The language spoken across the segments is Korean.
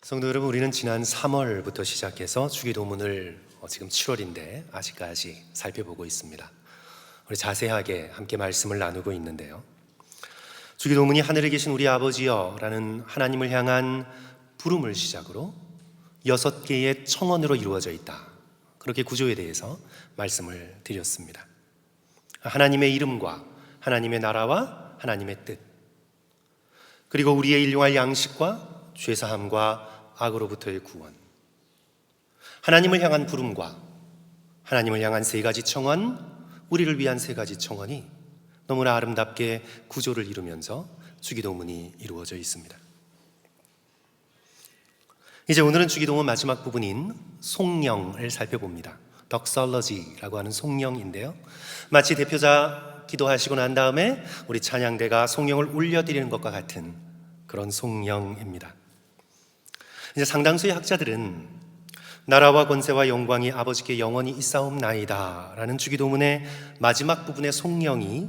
성도 여러분, 우리는 지난 3월부터 시작해서 주기도문을 지금 7월인데 아직까지 살펴보고 있습니다. 우리 자세하게 함께 말씀을 나누고 있는데요, 주기도문이 하늘에 계신 우리 아버지여 라는 하나님을 향한 부름을 시작으로 6개의 청원으로 이루어져 있다, 그렇게 구조에 대해서 말씀을 드렸습니다. 하나님의 이름과 하나님의 나라와 하나님의 뜻, 그리고 우리의 일용할 양식과 죄사함과 악으로부터의 구원, 하나님을 향한 부름과 하나님을 향한 3가지 청원, 우리를 위한 3가지 청원이 너무나 아름답게 구조를 이루면서 주기도문이 이루어져 있습니다. 이제 오늘은 주기도문 마지막 부분인 송령을 살펴봅니다. 덕설러지라고 하는 송령인데요, 마치 대표자 기도하시고 난 다음에 우리 찬양대가 송령을 올려드리는 것과 같은 그런 송령입니다. 이제 상당수의 학자들은 나라와 권세와 영광이 아버지께 영원히 있사옵나이다 라는 주기도문의 마지막 부분의 송령이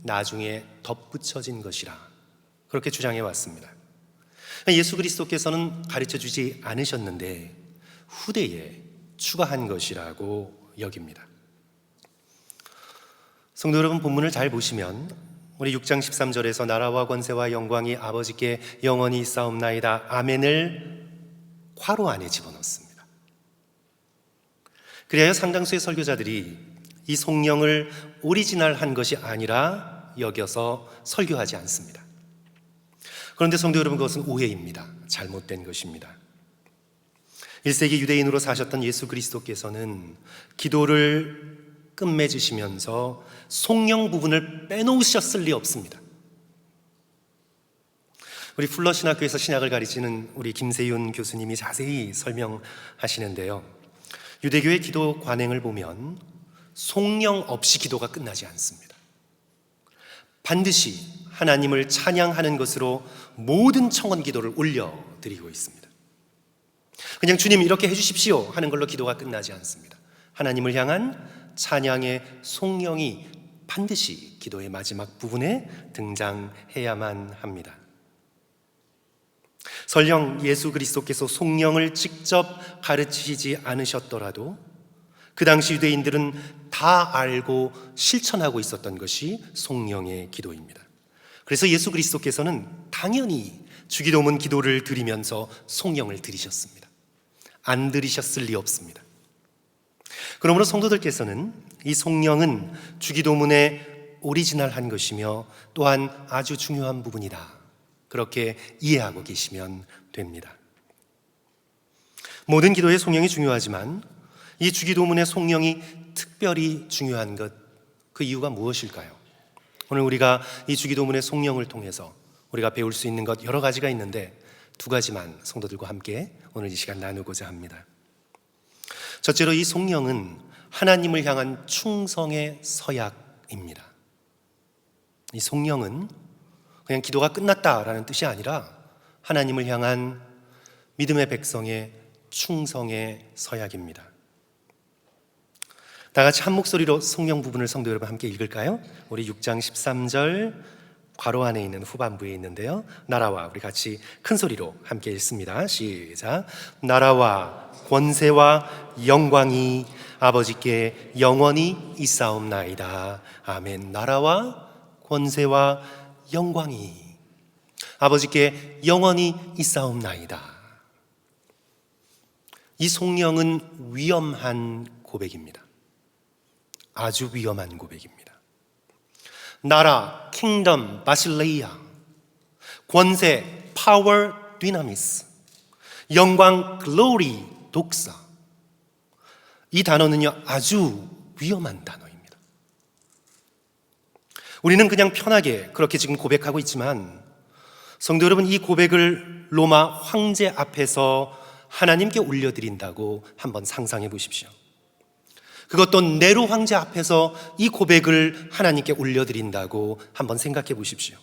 나중에 덧붙여진 것이라 그렇게 주장해 왔습니다. 예수 그리스도께서는 가르쳐 주지 않으셨는데 후대에 추가한 것이라고 여깁니다. 성도 여러분, 본문을 잘 보시면 우리 6장 13절에서 나라와 권세와 영광이 아버지께 영원히 있사옵나이다, 아멘을 괄호 안에 집어넣습니다. 그래야 상당수의 설교자들이 이 송령을 오리지널한 것이 아니라 여겨서 설교하지 않습니다. 그런데 성도 여러분, 그것은 오해입니다. 잘못된 것입니다. 1세기 유대인으로 사셨던 예수 그리스도께서는 기도를 끝맺으시면서 송령 부분을 빼놓으셨을 리 없습니다. 우리 풀러 신학교에서 신약을 가르치는 우리 김세윤 교수님이 자세히 설명하시는데요, 유대교의 기도 관행을 보면 송령 없이 기도가 끝나지 않습니다. 반드시 하나님을 찬양하는 것으로 모든 청원 기도를 올려드리고 있습니다. 그냥 주님 이렇게 해주십시오 하는 걸로 기도가 끝나지 않습니다. 하나님을 향한 찬양의 송령이 반드시 기도의 마지막 부분에 등장해야만 합니다. 설령 예수 그리스도께서 송령을 직접 가르치시지 않으셨더라도 그 당시 유대인들은 다 알고 실천하고 있었던 것이 송령의 기도입니다. 그래서 예수 그리스도께서는 당연히 주기도문 기도를 드리면서 송령을 드리셨습니다. 안 드리셨을 리 없습니다. 그러므로 성도들께서는 이 송령은 주기도문의 오리지널한 것이며 또한 아주 중요한 부분이다, 그렇게 이해하고 계시면 됩니다. 모든 기도의 송령이 중요하지만 이 주기도문의 송령이 특별히 중요한 것, 그 이유가 무엇일까요? 오늘 우리가 이 주기도문의 송령을 통해서 우리가 배울 수 있는 것 여러 가지가 있는데 2가지만 성도들과 함께 오늘 이 시간 나누고자 합니다. 첫째로 이 송령은 하나님을 향한 충성의 서약입니다. 이 송령은 그냥 기도가 끝났다라는 뜻이 아니라 하나님을 향한 믿음의 백성의 충성의 서약입니다. 다 같이 한 목소리로 송령 부분을 성도 여러분 함께 읽을까요? 우리 6장 13절 괄호 안에 있는 후반부에 있는데요, 나라와, 우리 같이 큰 소리로 함께 읽습니다. 시작. 나라와 권세와 영광이 아버지께 영원히 있사옵나이다, 아멘. 나라와 권세와 영광이 아버지께 영원히 있사옵나이다. 이 송령은 위험한 고백입니다. 아주 위험한 고백입니다. 나라, 킹덤, 바실레이아, 권세, 파워, 디나미스, 영광, 글로리, 독사. 이 단어는요, 아주 위험한 단어입니다. 우리는 그냥 편하게 그렇게 지금 고백하고 있지만 성도 여러분, 이 고백을 로마 황제 앞에서 하나님께 올려드린다고 한번 상상해 보십시오. 그것도 네로 황제 앞에서 이 고백을 하나님께 올려드린다고 한번 생각해 보십시오.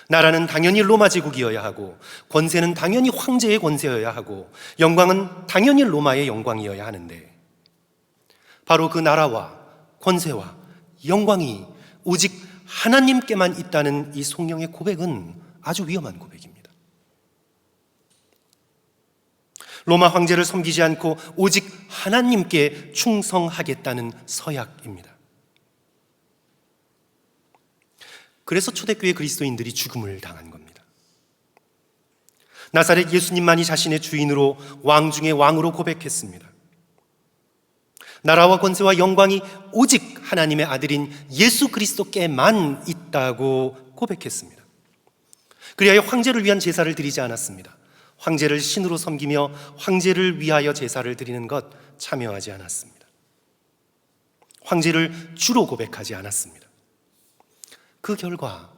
나라는 당연히 로마 제국이어야 하고, 권세는 당연히 황제의 권세여야 하고, 영광은 당연히 로마의 영광이어야 하는데 바로 그 나라와 권세와 영광이 오직 하나님께만 있다는 이 송령의 고백은 아주 위험한 고백입니다. 로마 황제를 섬기지 않고 오직 하나님께 충성하겠다는 서약입니다. 그래서 초대교회 그리스도인들이 죽음을 당한 겁니다. 나사렛 예수님만이 자신의 주인으로 왕 중에 왕으로 고백했습니다. 나라와 권세와 영광이 오직 하나님의 아들인 예수 그리스도께만 있다고 고백했습니다. 그리하여 황제를 위한 제사를 드리지 않았습니다. 황제를 신으로 섬기며 황제를 위하여 제사를 드리는 것 참여하지 않았습니다. 황제를 주로 고백하지 않았습니다. 그 결과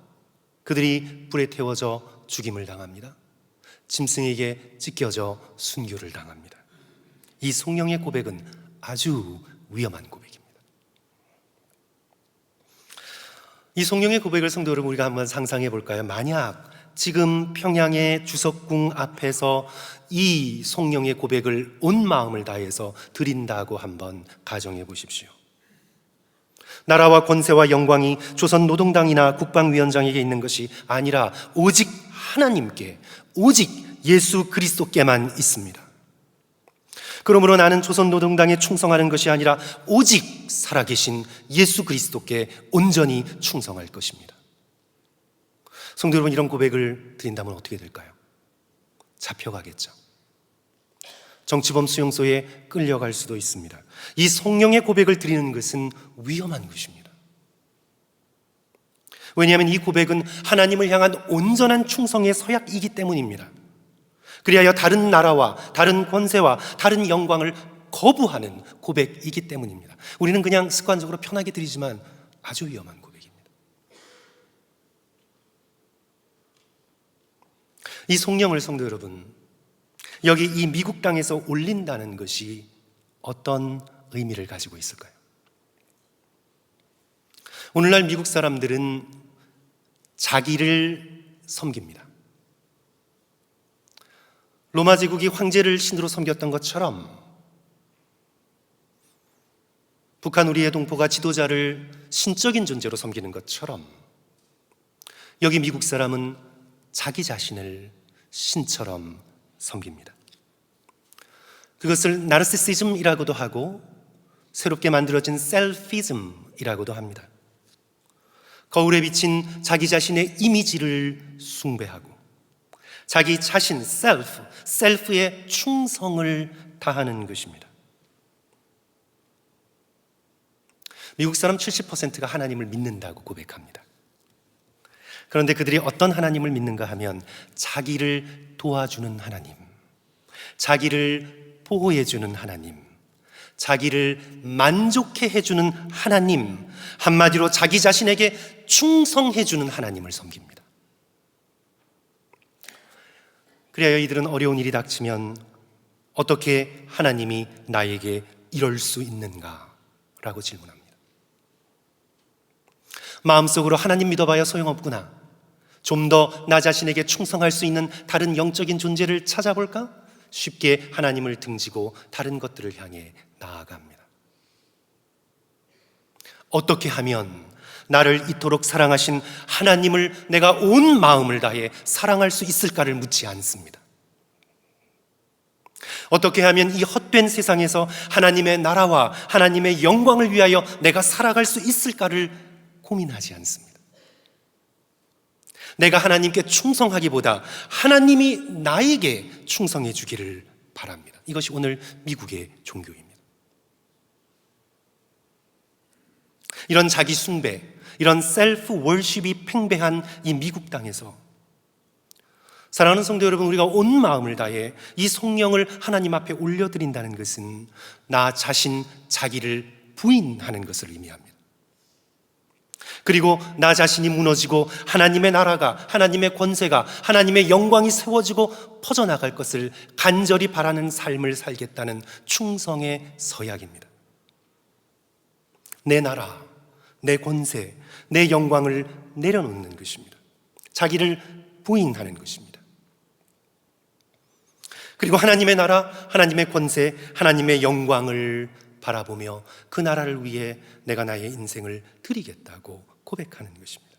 그들이 불에 태워져 죽임을 당합니다. 짐승에게 찢겨져 순교를 당합니다. 이 성령의 고백은 아주 위험한 고백입니다. 이 성령의 고백을 성도 여러분, 우리가 한번 상상해 볼까요? 만약 지금 평양의 주석궁 앞에서 이 성령의 고백을 온 마음을 다해서 드린다고 한번 가정해 보십시오. 나라와 권세와 영광이 조선 노동당이나 국방위원장에게 있는 것이 아니라 오직 하나님께, 오직 예수 그리스도께만 있습니다. 그러므로 나는 조선 노동당에 충성하는 것이 아니라 오직 살아계신 예수 그리스도께 온전히 충성할 것입니다. 성도 여러분, 이런 고백을 드린다면 어떻게 될까요? 잡혀가겠죠. 정치범 수용소에 끌려갈 수도 있습니다. 이 성령의 고백을 드리는 것은 위험한 것입니다. 왜냐하면 이 고백은 하나님을 향한 온전한 충성의 서약이기 때문입니다. 그리하여 다른 나라와 다른 권세와 다른 영광을 거부하는 고백이기 때문입니다. 우리는 그냥 습관적으로 편하게 드리지만 아주 위험한 고백입니다. 이 성령을 성도 여러분, 여기 이 미국 땅에서 올린다는 것이 어떤 의미를 가지고 있을까요? 오늘날 미국 사람들은 자기를 섬깁니다. 로마 제국이 황제를 신으로 섬겼던 것처럼 북한 우리의 동포가 지도자를 신적인 존재로 섬기는 것처럼 여기 미국 사람은 자기 자신을 신처럼 섬깁니다. 그것을 나르시시즘이라고도 하고 새롭게 만들어진 셀피즘이라고도 합니다. 거울에 비친 자기 자신의 이미지를 숭배하고 자기 자신, 셀프의 충성을 다하는 것입니다. 미국 사람 70%가 하나님을 믿는다고 고백합니다. 그런데 그들이 어떤 하나님을 믿는가 하면 자기를 도와주는 하나님, 자기를 보호해주는 하나님, 자기를 만족해 해주는 하나님, 한마디로 자기 자신에게 충성해주는 하나님을 섬깁니다. 그래야 이들은 어려운 일이 닥치면 어떻게 하나님이 나에게 이럴 수 있는가? 라고 질문합니다. 마음속으로 하나님 믿어봐야 소용없구나. 좀 더 나 자신에게 충성할 수 있는 다른 영적인 존재를 찾아볼까? 쉽게 하나님을 등지고 다른 것들을 향해 나아갑니다. 어떻게 하면 나를 이토록 사랑하신 하나님을 내가 온 마음을 다해 사랑할 수 있을까를 묻지 않습니다. 어떻게 하면 이 헛된 세상에서 하나님의 나라와 하나님의 영광을 위하여 내가 살아갈 수 있을까를 고민하지 않습니다. 내가 하나님께 충성하기보다 하나님이 나에게 충성해 주기를 바랍니다. 이것이 오늘 미국의 종교입니다. 이런 자기 숭배, 이런 셀프 월십이 팽배한 이 미국 땅에서 사랑하는 성도 여러분, 우리가 온 마음을 다해 이 성령을 하나님 앞에 올려드린다는 것은 나 자신, 자기를 부인하는 것을 의미합니다. 그리고 나 자신이 무너지고 하나님의 나라가, 하나님의 권세가, 하나님의 영광이 세워지고 퍼져나갈 것을 간절히 바라는 삶을 살겠다는 충성의 서약입니다. 내 나라, 내 권세, 내 영광을 내려놓는 것입니다. 자기를 부인하는 것입니다. 그리고 하나님의 나라, 하나님의 권세, 하나님의 영광을 바라보며 그 나라를 위해 내가 나의 인생을 드리겠다고 고백하는 것입니다.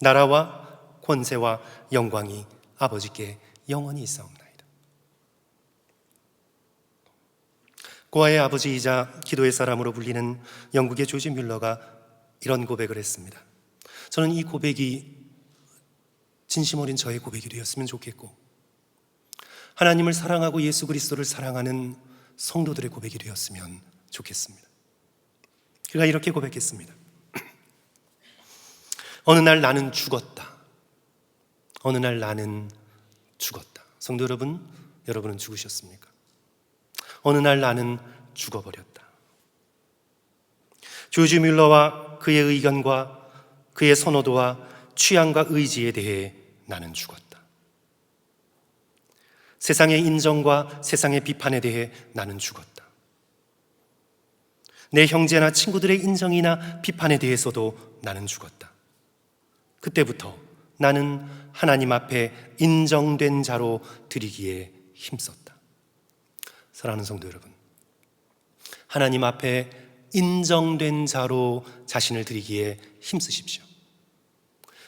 나라와 권세와 영광이 아버지께 영원히 있사옵나이다. 고아의 아버지이자 기도의 사람으로 불리는 영국의 조지 뮬러가 이런 고백을 했습니다. 저는 이 고백이 진심 어린 저의 고백이 되었으면 좋겠고, 하나님을 사랑하고 예수 그리스도를 사랑하는 성도들의 고백이 되었으면 좋겠습니다. 그가 이렇게 고백했습니다. 어느 날 나는 죽었다. 어느 날 나는 죽었다. 성도 여러분, 여러분은 죽으셨습니까? 어느 날 나는 죽어버렸다. 조지 뮬러와 그의 의견과 그의 선호도와 취향과 의지에 대해 나는 죽었다. 세상의 인정과 세상의 비판에 대해 나는 죽었다. 내 형제나 친구들의 인정이나 비판에 대해서도 나는 죽었다. 그때부터 나는 하나님 앞에 인정된 자로 드리기에 힘썼다. 사랑하는 성도 여러분, 하나님 앞에 인정된 자로 자신을 드리기에 힘쓰십시오.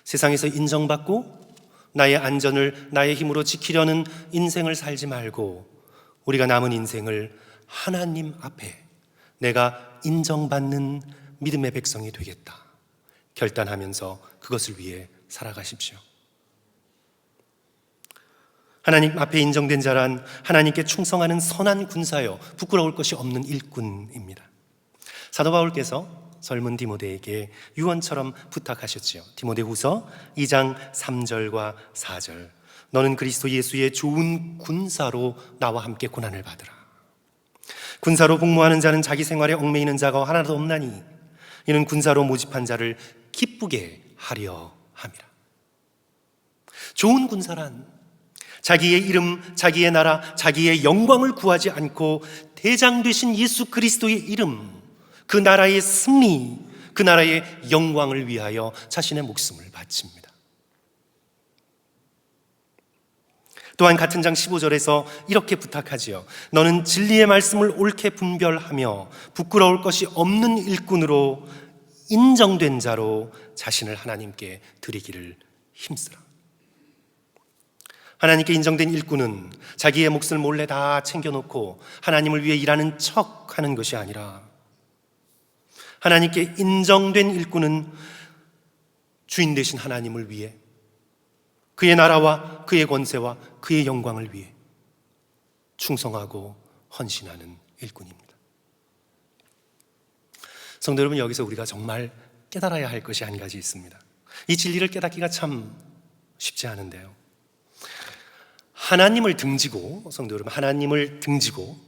세상에서 인정받고 나의 안전을 나의 힘으로 지키려는 인생을 살지 말고, 우리가 남은 인생을 하나님 앞에 내가 인정받는 믿음의 백성이 되겠다 결단하면서 그것을 위해 살아가십시오. 하나님 앞에 인정된 자란 하나님께 충성하는 선한 군사여 부끄러울 것이 없는 일꾼입니다. 사도 바울께서 젊은 디모데에게 유언처럼 부탁하셨지요. 디모데후서 2장 3절과 4절. 너는 그리스도 예수의 좋은 군사로 나와 함께 고난을 받으라. 군사로 복무하는 자는 자기 생활에 얽매이는 자가 하나도 없나니 이는 군사로 모집한 자를 기쁘게 하려 함이라. 좋은 군사란 자기의 이름, 자기의 나라, 자기의 영광을 구하지 않고 대장 되신 예수 그리스도의 이름, 그 나라의 승리, 그 나라의 영광을 위하여 자신의 목숨을 바칩니다. 또한 같은 장 15절에서 이렇게 부탁하지요. 너는 진리의 말씀을 옳게 분별하며 부끄러울 것이 없는 일꾼으로 인정된 자로 자신을 하나님께 드리기를 힘쓰라. 하나님께 인정된 일꾼은 자기의 몫을 몰래 다 챙겨놓고 하나님을 위해 일하는 척 하는 것이 아니라, 하나님께 인정된 일꾼은 주인 되신 하나님을 위해, 그의 나라와 그의 권세와 그의 영광을 위해 충성하고 헌신하는 일꾼입니다. 성도 여러분, 여기서 우리가 정말 깨달아야 할 것이 한 가지 있습니다. 이 진리를 깨닫기가 참 쉽지 않은데요, 하나님을 등지고, 성도 여러분, 하나님을 등지고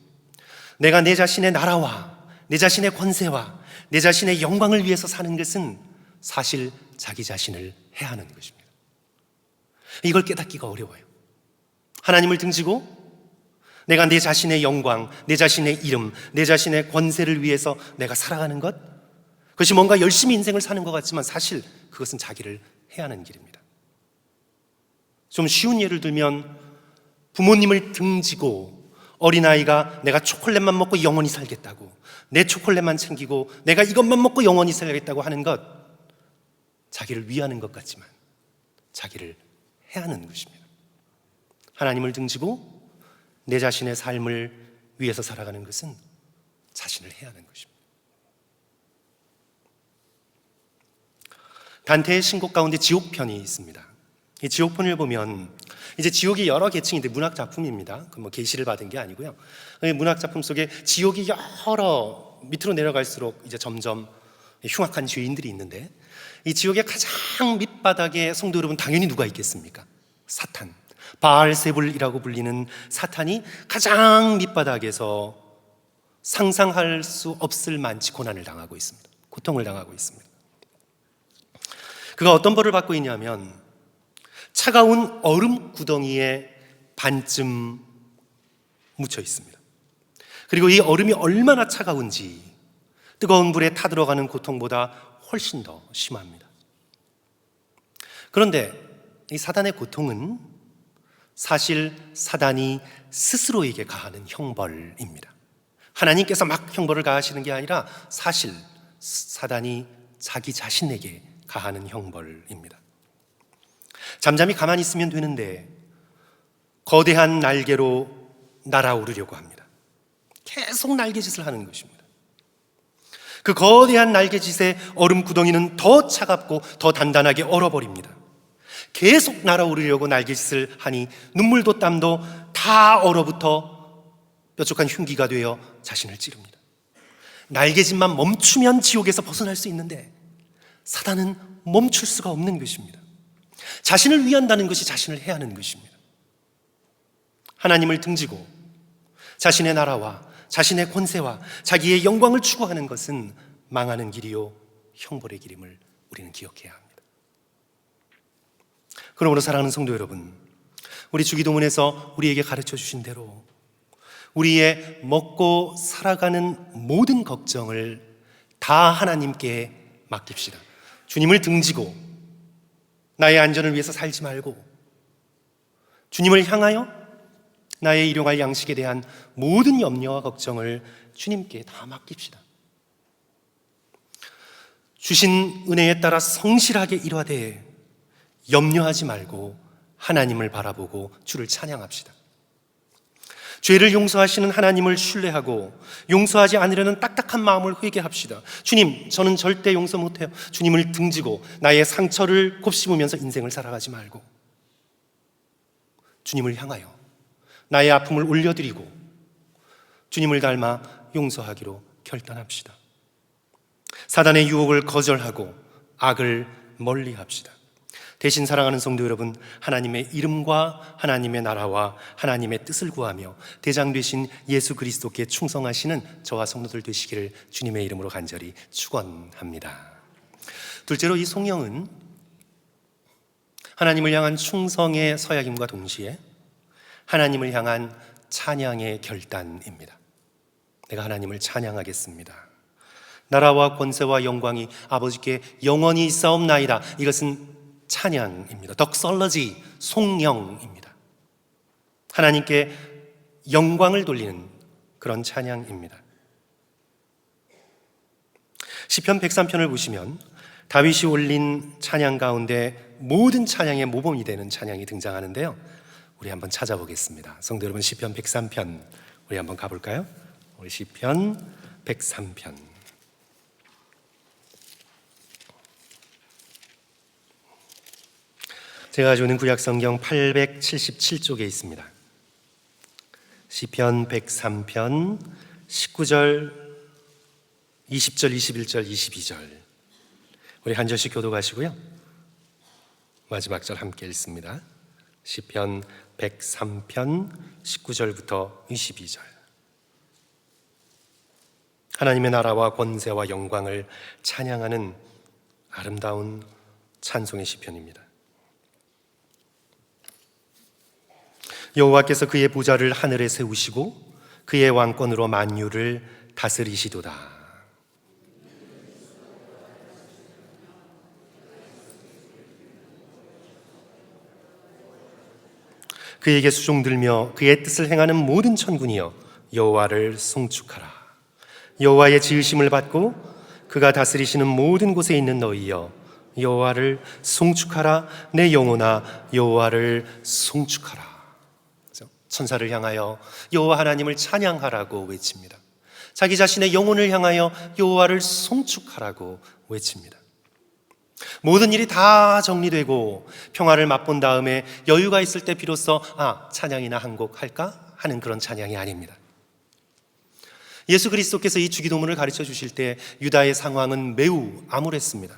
내가 내 자신의 나라와 내 자신의 권세와 내 자신의 영광을 위해서 사는 것은 사실 자기 자신을 해하는 것입니다. 이걸 깨닫기가 어려워요. 하나님을 등지고 내가 내 자신의 영광, 내 자신의 이름, 내 자신의 권세를 위해서 내가 살아가는 것, 그것이 뭔가 열심히 인생을 사는 것 같지만 사실 그것은 자기를 해하는 길입니다. 좀 쉬운 예를 들면, 부모님을 등지고 어린아이가 내가 초콜릿만 먹고 영원히 살겠다고, 내 초콜릿만 챙기고 내가 이것만 먹고 영원히 살겠다고 하는 것, 자기를 위하는 것 같지만 자기를 해하는 것입니다. 하나님을 등지고 내 자신의 삶을 위해서 살아가는 것은 자신을 해하는 것입니다. 단테의 신곡 가운데 지옥편이 있습니다. 이 지옥편을 보면 이제 지옥이 여러 계층인데 문학 작품입니다. 그 계시를 받은 게 아니고요. 문학 작품 속에 지옥이 여러 밑으로 내려갈수록 이제 점점 흉악한 죄인들이 있는데, 이 지옥의 가장 밑바닥에 성도 여러분 당연히 누가 있겠습니까? 사탄, 바알세불이라고 불리는 사탄이 가장 밑바닥에서 상상할 수 없을 만치 고난을 당하고 있습니다. 고통을 당하고 있습니다. 그가 어떤 벌을 받고 있냐면, 차가운 얼음 구덩이에 반쯤 묻혀 있습니다. 그리고 이 얼음이 얼마나 차가운지 뜨거운 불에 타들어가는 고통보다 훨씬 더 심합니다. 그런데 이 사단의 고통은 사실 사단이 스스로에게 가하는 형벌입니다. 하나님께서 막 형벌을 가하시는 게 아니라 사실 사단이 자기 자신에게 가하는 형벌입니다. 잠잠히 가만히 있으면 되는데 거대한 날개로 날아오르려고 합니다. 계속 날개짓을 하는 것입니다. 그 거대한 날개짓의 얼음 구덩이는 더 차갑고 더 단단하게 얼어버립니다. 계속 날아오르려고 날개짓을 하니 눈물도 땀도 다 얼어붙어 뾰족한 흉기가 되어 자신을 찌릅니다. 날개짓만 멈추면 지옥에서 벗어날 수 있는데 사단은 멈출 수가 없는 것입니다. 자신을 위한다는 것이 자신을 해하는 것입니다. 하나님을 등지고 자신의 나라와 자신의 권세와 자기의 영광을 추구하는 것은 망하는 길이요 형벌의 길임을 우리는 기억해야 합니다. 그러므로 사랑하는 성도 여러분, 우리 주기도문에서 우리에게 가르쳐 주신 대로 우리의 먹고 살아가는 모든 걱정을 다 하나님께 맡깁시다. 주님을 등지고 나의 안전을 위해서 살지 말고 주님을 향하여 나의 일용할 양식에 대한 모든 염려와 걱정을 주님께 다 맡깁시다. 주신 은혜에 따라 성실하게 일하되 염려하지 말고 하나님을 바라보고 주를 찬양합시다. 죄를 용서하시는 하나님을 신뢰하고 용서하지 않으려는 딱딱한 마음을 회개합시다. 주님, 저는 절대 용서 못해요. 주님을 등지고 나의 상처를 곱씹으면서 인생을 살아가지 말고 주님을 향하여 나의 아픔을 올려드리고 주님을 닮아 용서하기로 결단합시다. 사단의 유혹을 거절하고 악을 멀리합시다. 대신 사랑하는 성도 여러분, 하나님의 이름과 하나님의 나라와 하나님의 뜻을 구하며 대장 되신 예수 그리스도께 충성하시는 저와 성도들 되시기를 주님의 이름으로 간절히 축원합니다. 둘째로, 이 송영은 하나님을 향한 충성의 서약임과 동시에 하나님을 향한 찬양의 결단입니다. 내가 하나님을 찬양하겠습니다. 나라와 권세와 영광이 아버지께 영원히 있사옵나이다. 이것은 찬양입니다. 덕설러지, 송영입니다. 하나님께 영광을 돌리는 그런 찬양입니다. 시편 103편을 보시면 다윗이 올린 찬양 가운데 모든 찬양의 모범이 되는 찬양이 등장하는데요, 우리 한번 찾아보겠습니다. 성도 여러분, 시편 103편 우리 한번 가볼까요? 우리 시편 103편. 제가 가지고 있는 구약성경 877쪽에 있습니다. 시편 103편 19절, 20절, 21절, 22절 우리 한 절씩 교독하시고요, 마지막 절 함께 읽습니다. 시편 103편 19절부터 22절. 하나님의 나라와 권세와 영광을 찬양하는 아름다운 찬송의 시편입니다. 여호와께서 그의 보좌를 하늘에 세우시고 그의 왕권으로 만유를 다스리시도다. 그에게 수종들며 그의 뜻을 행하는 모든 천군이여 여호와를 송축하라. 여호와의 지으심을 받고 그가 다스리시는 모든 곳에 있는 너희여 여호와를 송축하라. 내 영혼아 여호와를 송축하라. 천사를 향하여 여호와 하나님을 찬양하라고 외칩니다. 자기 자신의 영혼을 향하여 여호와를 송축하라고 외칩니다. 모든 일이 다 정리되고 평화를 맛본 다음에 여유가 있을 때 비로소 찬양이나 한 곡 할까 하는 그런 찬양이 아닙니다. 예수 그리스도께서 이 주기도문을 가르쳐 주실 때 유다의 상황은 매우 암울했습니다.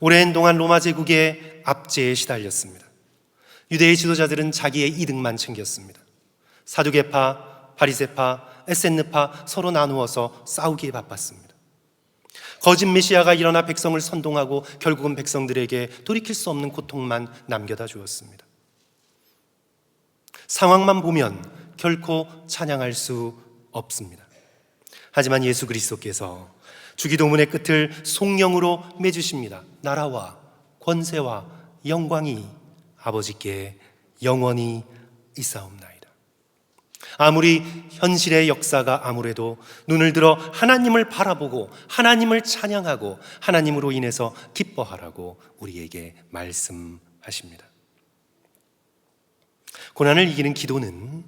오랜 동안 로마 제국의 압제에 시달렸습니다. 유대의 지도자들은 자기의 이득만 챙겼습니다. 사두개파, 바리새파, 에센느파 서로 나누어서 싸우기에 바빴습니다. 거짓 메시아가 일어나 백성을 선동하고 결국은 백성들에게 돌이킬 수 없는 고통만 남겨다 주었습니다. 상황만 보면 결코 찬양할 수 없습니다. 하지만 예수 그리스도께서 주기도문의 끝을 송영으로 맺으십니다. 나라와 권세와 영광이 아버지께 영원히 있사옵나이다. 아무리 현실의 역사가 암울해도 눈을 들어 하나님을 바라보고 하나님을 찬양하고 하나님으로 인해서 기뻐하라고 우리에게 말씀하십니다. 고난을 이기는 기도는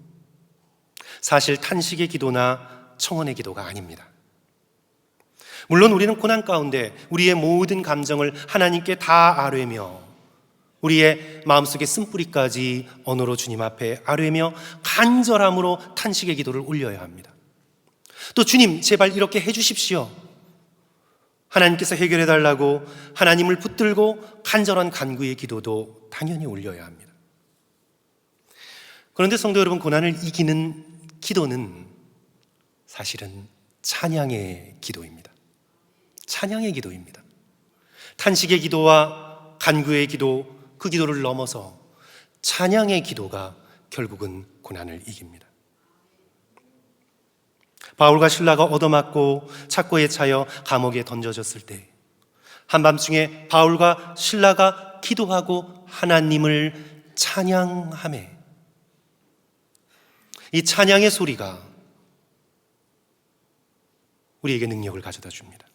사실 탄식의 기도나 청원의 기도가 아닙니다. 물론 우리는 고난 가운데 우리의 모든 감정을 하나님께 다 아뢰며 우리의 마음속의 쓴뿌리까지 언어로 주님 앞에 아뢰며 간절함으로 탄식의 기도를 올려야 합니다. 또 주님 제발 이렇게 해주십시오. 하나님께서 해결해 달라고 하나님을 붙들고 간절한 간구의 기도도 당연히 올려야 합니다. 그런데 성도 여러분, 고난을 이기는 기도는 사실은 찬양의 기도입니다. 찬양의 기도입니다. 탄식의 기도와 간구의 기도, 그 기도를 넘어서 찬양의 기도가 결국은 고난을 이깁니다. 바울과 실라가 얻어맞고 착고에 차여 감옥에 던져졌을 때 한밤중에 바울과 실라가 기도하고 하나님을 찬양하매 이 찬양의 소리가 우리에게 능력을 가져다 줍니다.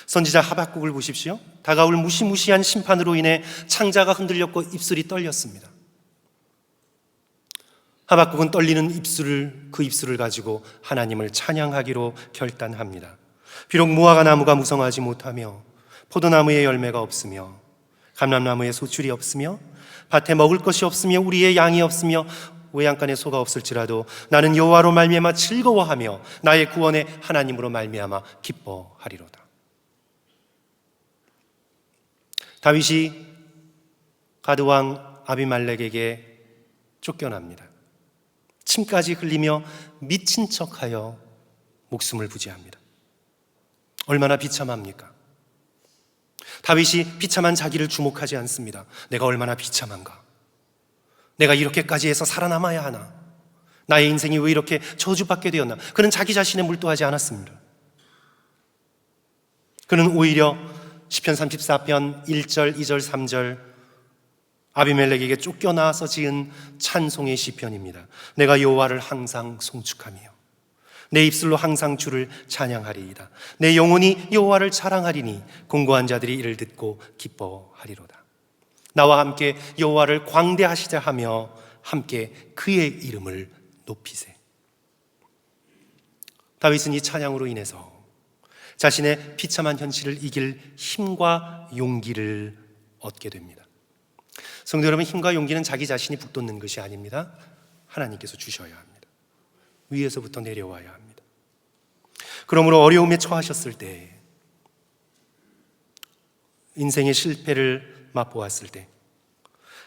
선지자 하박국을 보십시오. 다가올 무시무시한 심판으로 인해 창자가 흔들렸고 입술이 떨렸습니다. 하박국은 떨리는 그 입술을 가지고 하나님을 찬양하기로 결단합니다. 비록 무화과 나무가 무성하지 못하며 포도나무에 열매가 없으며 감람나무에 소출이 없으며 밭에 먹을 것이 없으며 우리의 양이 없으며 외양간에 소가 없을지라도 나는 여호와로 말미암아 즐거워하며 나의 구원의 하나님으로 말미암아 기뻐하리로다. 다윗이 가드왕 아비말렉에게 쫓겨납니다. 침까지 흘리며 미친 척하여 목숨을 부지합니다. 얼마나 비참합니까? 다윗이 비참한 자기를 주목하지 않습니다. 내가 얼마나 비참한가? 내가 이렇게까지 해서 살아남아야 하나? 나의 인생이 왜 이렇게 저주받게 되었나? 그는 자기 자신에 몰두하지 않았습니다. 그는 오히려 시편 34편 1절, 2절, 3절 아비멜렉에게 쫓겨나서 지은 찬송의 시편입니다. 내가 여호와를 항상 송축하며 내 입술로 항상 주를 찬양하리이다. 내 영혼이 여호와를 자랑하리니 공고한 자들이 이를 듣고 기뻐하리로다. 나와 함께 여호와를 광대하시자 하며 함께 그의 이름을 높이세. 다윗은 이 찬양으로 인해서 자신의 비참한 현실을 이길 힘과 용기를 얻게 됩니다. 성도 여러분, 힘과 용기는 자기 자신이 북돋는 것이 아닙니다. 하나님께서 주셔야 합니다. 위에서부터 내려와야 합니다. 그러므로 어려움에 처하셨을 때, 인생의 실패를 맛보았을 때,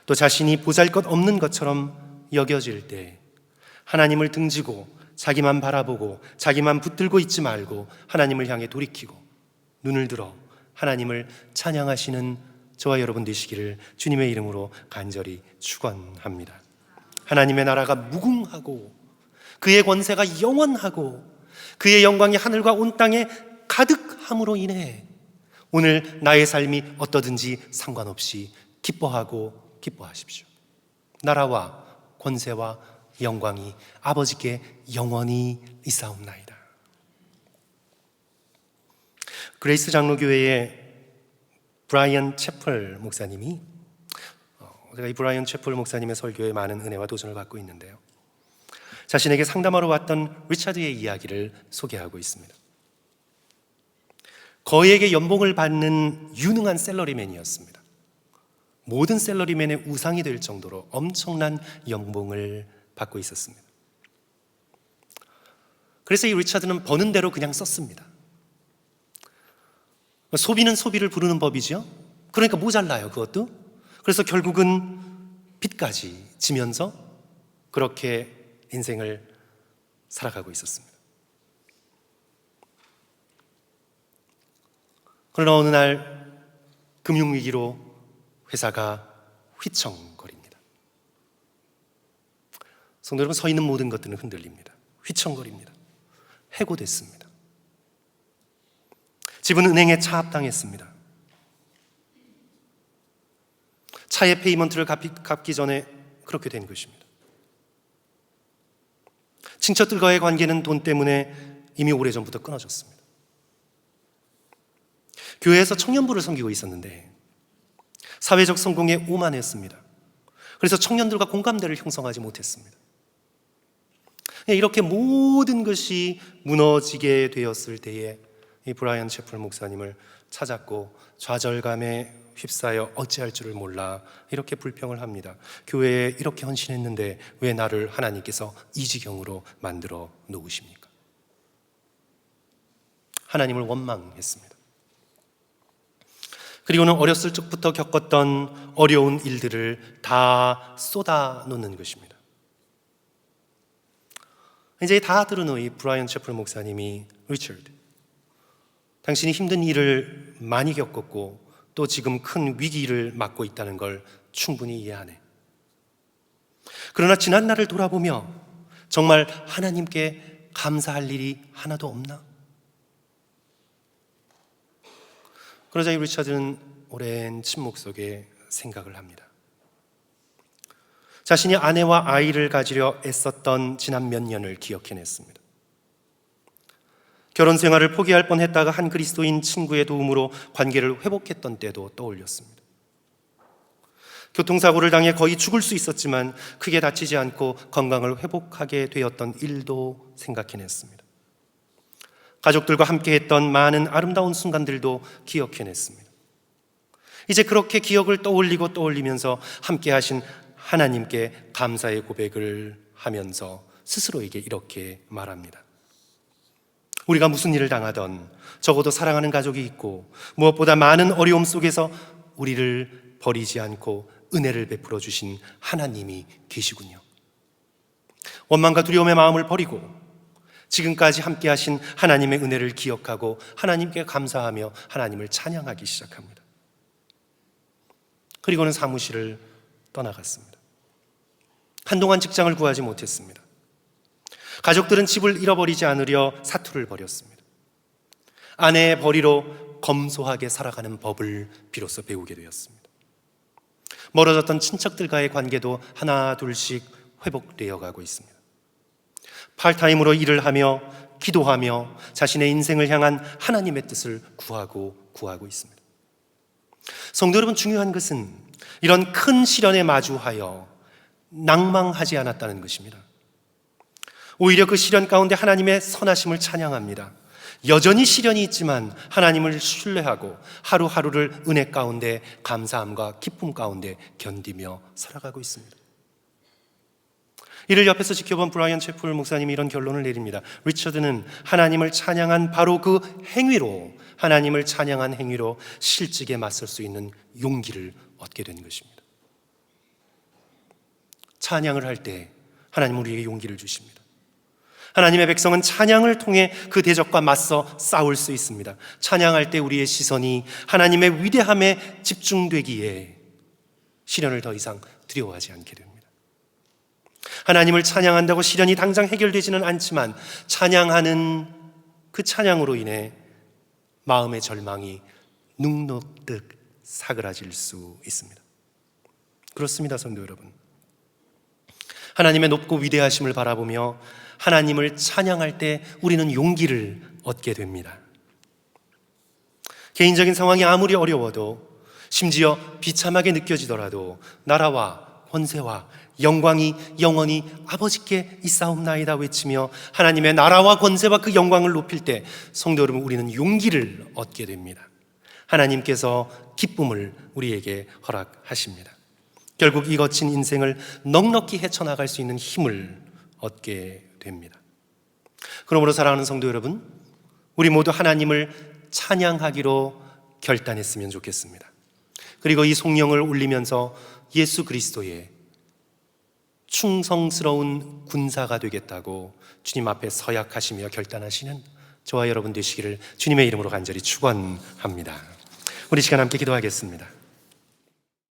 또 자신이 보잘것없는 것처럼 여겨질 때 하나님을 등지고 자기만 바라보고 자기만 붙들고 있지 말고 하나님을 향해 돌이키고 눈을 들어 하나님을 찬양하시는 저와 여러분 되시기를 주님의 이름으로 간절히 축원합니다. 하나님의 나라가 무궁하고 그의 권세가 영원하고 그의 영광이 하늘과 온 땅에 가득함으로 인해 오늘 나의 삶이 어떠든지 상관없이 기뻐하고 기뻐하십시오. 나라와 권세와 영광이 아버지께 영원히 있사옵나이다. 그레이스 장로교회의 브라이언 채플 목사님이, 제가 이 브라이언 채플 목사님의 설교에 많은 은혜와 도전을 받고 있는데요, 자신에게 상담하러 왔던 리차드의 이야기를 소개하고 있습니다. 거액의 연봉을 받는 유능한 셀러리맨이었습니다. 모든 셀러리맨의 우상이 될 정도로 엄청난 연봉을 받고 있었습니다. 그래서 이 리차드는 버는 대로 그냥 썼습니다. 소비는 소비를 부르는 법이죠. 그러니까 모자라요, 그것도. 그래서 결국은 빚까지 지면서 그렇게 인생을 살아가고 있었습니다. 그러나 어느 날 금융위기로 회사가 휘청거립니다. 성도 여러분, 서 있는 모든 것들은 흔들립니다. 휘청거립니다. 해고됐습니다. 집은 은행에 차압당했습니다. 차의 페이먼트를 갚기 전에 그렇게 된 것입니다. 친척들과의 관계는 돈 때문에 이미 오래전부터 끊어졌습니다. 교회에서 청년부를 섬기고 있었는데 사회적 성공에 오만했습니다. 그래서 청년들과 공감대를 형성하지 못했습니다. 이렇게 모든 것이 무너지게 되었을 때에 이 브라이언 채플 목사님을 찾았고 좌절감에 휩싸여 어찌할 줄을 몰라 이렇게 불평을 합니다. 교회에 이렇게 헌신했는데 왜 나를 하나님께서 이 지경으로 만들어 놓으십니까? 하나님을 원망했습니다. 그리고는 어렸을 적부터 겪었던 어려운 일들을 다 쏟아놓는 것입니다. 이제 다 들은 후 이 브라이언 채플 목사님이 리처드, 당신이 힘든 일을 많이 겪었고 또 지금 큰 위기를 맞고 있다는 걸 충분히 이해하네. 그러나 지난 날을 돌아보며 정말 하나님께 감사할 일이 하나도 없나? 그러자 이 리처드는 오랜 침묵 속에 생각을 합니다. 자신이 아내와 아이를 가지려 애썼던 지난 몇 년을 기억해냈습니다. 결혼 생활을 포기할 뻔했다가 한 그리스도인 친구의 도움으로 관계를 회복했던 때도 떠올렸습니다. 교통사고를 당해 거의 죽을 수 있었지만 크게 다치지 않고 건강을 회복하게 되었던 일도 생각해냈습니다. 가족들과 함께했던 많은 아름다운 순간들도 기억해냈습니다. 이제 그렇게 기억을 떠올리면서 함께하신 하나님께 감사의 고백을 하면서 스스로에게 이렇게 말합니다. 우리가 무슨 일을 당하던 적어도 사랑하는 가족이 있고 무엇보다 많은 어려움 속에서 우리를 버리지 않고 은혜를 베풀어 주신 하나님이 계시군요. 원망과 두려움의 마음을 버리고 지금까지 함께 하신 하나님의 은혜를 기억하고 하나님께 감사하며 하나님을 찬양하기 시작합니다. 그리고는 사무실을 떠나갔습니다. 한동안 직장을 구하지 못했습니다. 가족들은 집을 잃어버리지 않으려 사투를 벌였습니다. 아내의 벌이로 검소하게 살아가는 법을 비로소 배우게 되었습니다. 멀어졌던 친척들과의 관계도 하나 둘씩 회복되어 가고 있습니다. 팔타임으로 일을 하며 기도하며 자신의 인생을 향한 하나님의 뜻을 구하고 있습니다. 성도 여러분, 중요한 것은 이런 큰 시련에 마주하여 낭망하지 않았다는 것입니다. 오히려 그 시련 가운데 하나님의 선하심을 찬양합니다. 여전히 시련이 있지만 하나님을 신뢰하고 하루하루를 은혜 가운데 감사함과 기쁨 가운데 견디며 살아가고 있습니다. 이를 옆에서 지켜본 브라이언 채플 목사님이 이런 결론을 내립니다. 리처드는 하나님을 찬양한 바로 그 행위로, 하나님을 찬양한 행위로 실직에 맞설 수 있는 용기를 얻게 된 것입니다. 찬양을 할 때 하나님은 우리에게 용기를 주십니다. 하나님의 백성은 찬양을 통해 그 대적과 맞서 싸울 수 있습니다. 찬양할 때 우리의 시선이 하나님의 위대함에 집중되기에 시련을 더 이상 두려워하지 않게 됩니다. 하나님을 찬양한다고 시련이 당장 해결되지는 않지만 찬양하는 그 찬양으로 인해 마음의 절망이 눅눅득 사그라질 수 있습니다. 그렇습니다, 성도 여러분. 하나님의 높고 위대하심을 바라보며 하나님을 찬양할 때 우리는 용기를 얻게 됩니다. 개인적인 상황이 아무리 어려워도, 심지어 비참하게 느껴지더라도 나라와 권세와 영광이 영원히 아버지께 있사옵나이다 외치며 하나님의 나라와 권세와 그 영광을 높일 때 성도 여러분, 우리는 용기를 얻게 됩니다. 하나님께서 기쁨을 우리에게 허락하십니다. 결국 이 거친 인생을 넉넉히 헤쳐나갈 수 있는 힘을 얻게 됩니다. 그러므로 사랑하는 성도 여러분, 우리 모두 하나님을 찬양하기로 결단했으면 좋겠습니다. 그리고 이 송영을 울리면서 예수 그리스도의 충성스러운 군사가 되겠다고 주님 앞에 서약하시며 결단하시는 저와 여러분 되시기를 주님의 이름으로 간절히 축원합니다. 우리 시간 함께 기도하겠습니다.